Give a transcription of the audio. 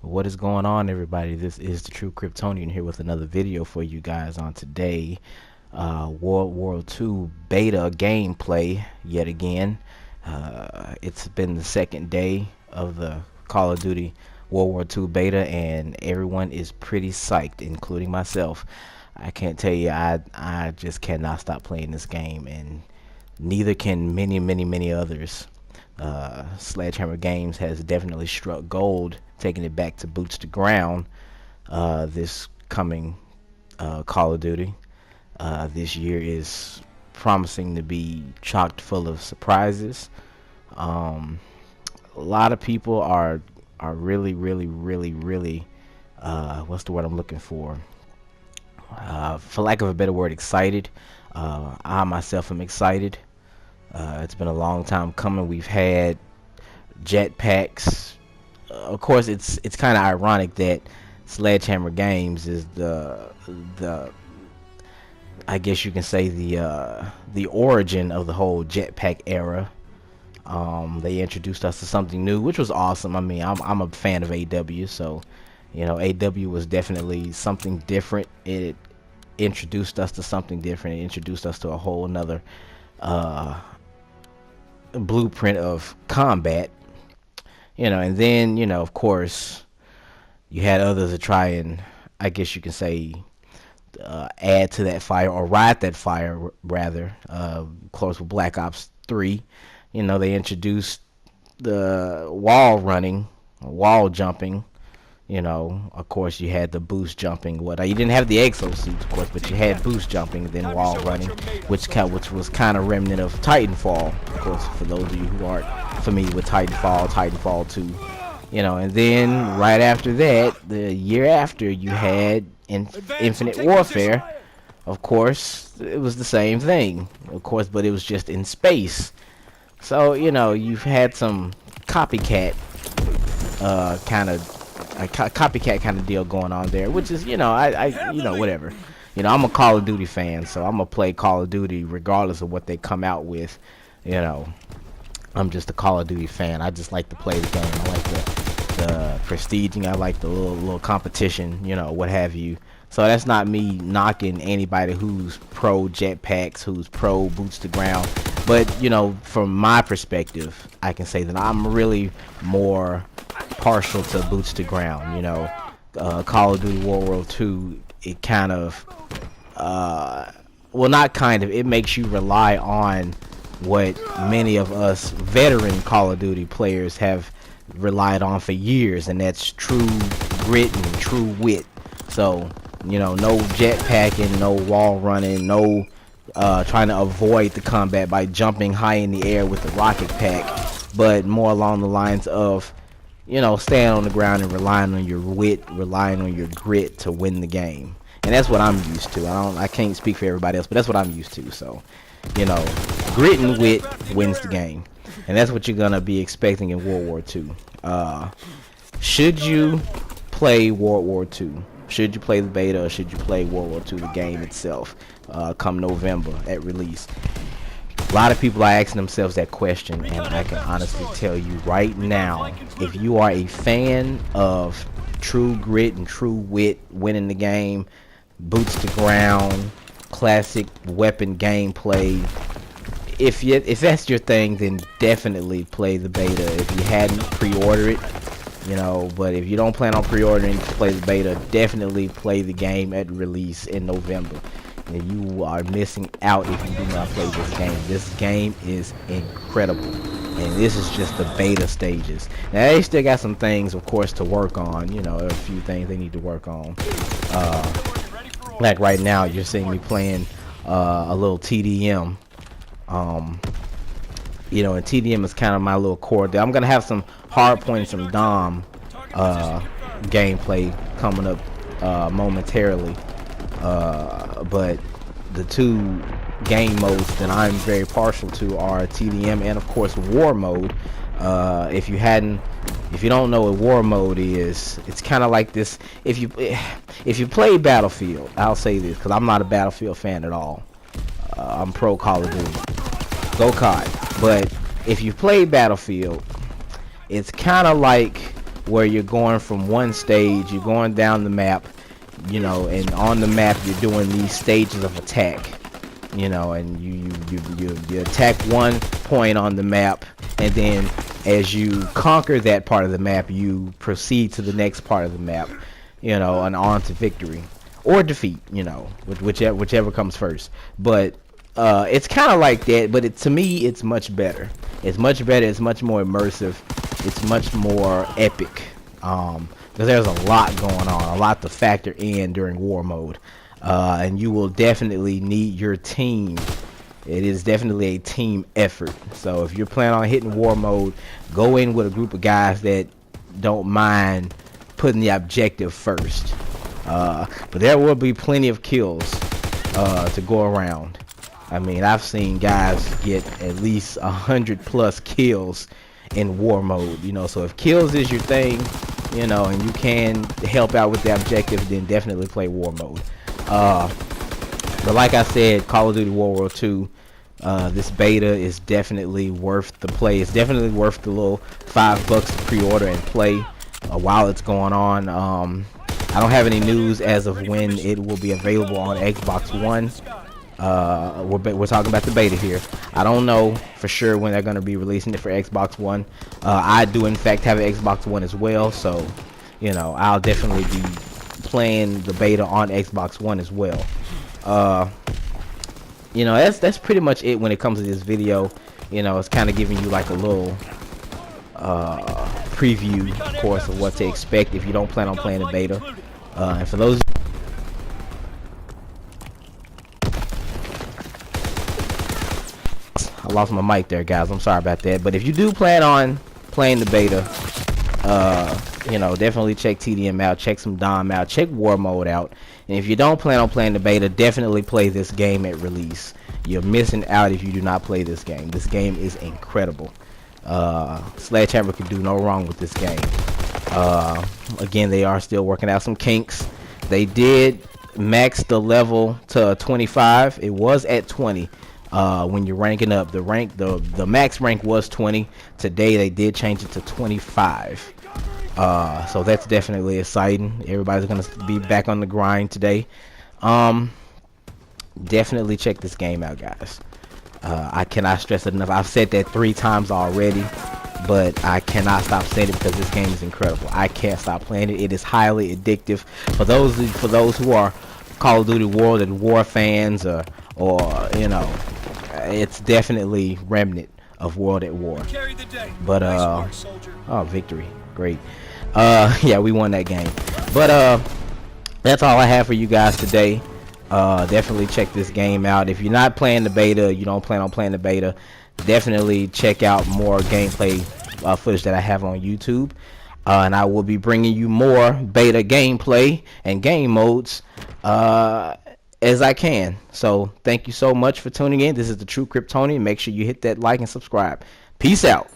What is going on, everybody? This is the True Kryptonian here with another video for you guys on today. World War II beta gameplay yet again. It's been the second day of the Call of Duty World War II beta, and everyone is pretty psyched, including myself. I can't tell you, I just cannot stop playing this game, and neither can many others. Sledgehammer Games has definitely struck gold, taking it back to boots to ground this coming Call of Duty. This year is promising to be chocked full of surprises. A lot of people are really what's the word I'm looking for lack of a better word, excited. I myself am excited. It's been a long time coming. We've had jetpacks. Of course, it's kind of ironic that Sledgehammer Games is the I guess you can say the origin of the whole jetpack era. They introduced us to something new, which was awesome. I mean, I'm a fan of AW, so you know, AW was definitely something different. It introduced us to something different. It introduced us to a whole another blueprint of combat, you know. And then, you know, of course, you had others to try and, I guess you can say, add to that fire, or ride that fire rather. Of course, with Black Ops 3, you know, they introduced the wall running, wall jumping. You know, of course, you had the boost jumping. You didn't have the exosuits, of course, but you had boost jumping, then wall running, which was kind of remnant of Titanfall. Of course, for those of you who aren't familiar with Titanfall 2, you know. And then right after that, the year after, you had Infinite Warfare. Of course, it was the same thing, of course, but it was just in space. So, you know, you've had some copycat copycat kind of deal going on there, which is, you know, you know, whatever. You know, I'm a Call of Duty fan, so I'm gonna play Call of Duty regardless of what they come out with. You know, I'm just a Call of Duty fan. I just like to play the game. I like the prestiging. I like the little competition, you know, what have you. So that's not me knocking anybody who's pro jetpacks, who's pro boots to ground. But, you know, from my perspective, I can say that I'm really more partial to boots to ground. You know, Call of Duty World War II, it kind of, well, not kind of, it makes you rely on what many of us veteran Call of Duty players have relied on for years, and that's true grit and true wit. So, you know, no jetpacking, no wall running, no trying to avoid the combat by jumping high in the air with the rocket pack, but more along the lines of, you know, staying on the ground and relying on your wit, relying on your grit to win the game. And that's what I'm used to. I can't speak for everybody else, but that's what I'm used to. So, you know, grit and wit wins the game, and that's what you're gonna be expecting in World War II. Should you play World War II? Should you play the beta, or should you play World War II, the game itself, come November at release? A lot of people are asking themselves that question, and I can honestly tell you right now, if you are a fan of true grit and true wit, winning the game, boots to ground, classic weapon gameplay, if that's your thing, then definitely play the beta. If you hadn't, pre-order it. You know, but if you don't plan on pre-ordering to play the beta, definitely play the game at release in November. And you are missing out if you do not play this game. This game is incredible, and this is just the beta stages. Now, they still got some things, of course, to work on. You know, a few things they need to work on. Like right now, you're seeing me playing a little TDM. You know, and TDM is kind of my little core. I'm gonna have some hard points from Dom gameplay coming up momentarily, but the two game modes that I'm very partial to are TDM and, of course, War mode. If you don't know what War mode is, it's kind of like this. If you play Battlefield, I'll say this because I'm not a Battlefield fan at all. I'm pro Call of Duty. Go COD. But if you play Battlefield, it's kind of like where you're going from one stage, you're going down the map, you know, and on the map you're doing these stages of attack, you know, and you attack one point on the map, and then as you conquer that part of the map, you proceed to the next part of the map, you know, and on to victory or defeat, you know, whichever comes first. But it's kind of like that, but to me it's much better. It's much better. It's much more immersive. It's much more epic, because there's a lot going on, a lot to factor in during war mode, and you will definitely need your team. It is definitely a team effort. So if you're planning on hitting war mode, go in with a group of guys that don't mind putting the objective first. But there will be plenty of kills to go around. I mean, I've seen guys get at least 100+ kills in war mode, you know. So if kills is your thing, you know, and you can help out with the objective, then definitely play war mode. But like I said, Call of Duty World War II, this beta is definitely worth the play. It's definitely worth the little $5 to pre-order and play while it's going on. I don't have any news as of when it will be available on Xbox One. We're talking about the beta here. I don't know for sure when they're going to be releasing it for Xbox One. I do in fact have an Xbox One as well, so you know, I'll definitely be playing the beta on Xbox One as well. You know, that's pretty much it when it comes to this video. You know, it's kind of giving you like a little preview, of course, of what to expect if you don't plan on playing the beta. And for those, I lost my mic there, guys. I'm sorry about that. But if you do plan on playing the beta, you know, definitely check TDM out, check some Dom out, check War Mode out. And if you don't plan on playing the beta, definitely play this game at release. You're missing out if you do not play this game. This game is incredible. Sledgehammer could do no wrong with this game. Again, they are still working out some kinks. They did max the level to 25. It was at 20. When you're ranking up, the max rank was 20. Today they did change it to 25. So that's definitely exciting. Everybody's gonna be back on the grind today. Definitely check this game out, guys. I cannot stress it enough. I've said that 3 times already, but I cannot stop saying it because this game is incredible. I can't stop playing it. It is highly addictive. For those who are Call of Duty World at War fans, or you know, it's definitely remnant of World at War. But oh, victory, great. Yeah, we won that game. But that's all I have for you guys today. Definitely check this game out. If you're not playing the beta, you don't plan on playing the beta, definitely check out more gameplay footage that I have on YouTube. And I will be bringing you more beta gameplay and game modes as I can. So thank you so much for tuning in. This is the True Kryptonian. Make sure you hit that like and subscribe. Peace out.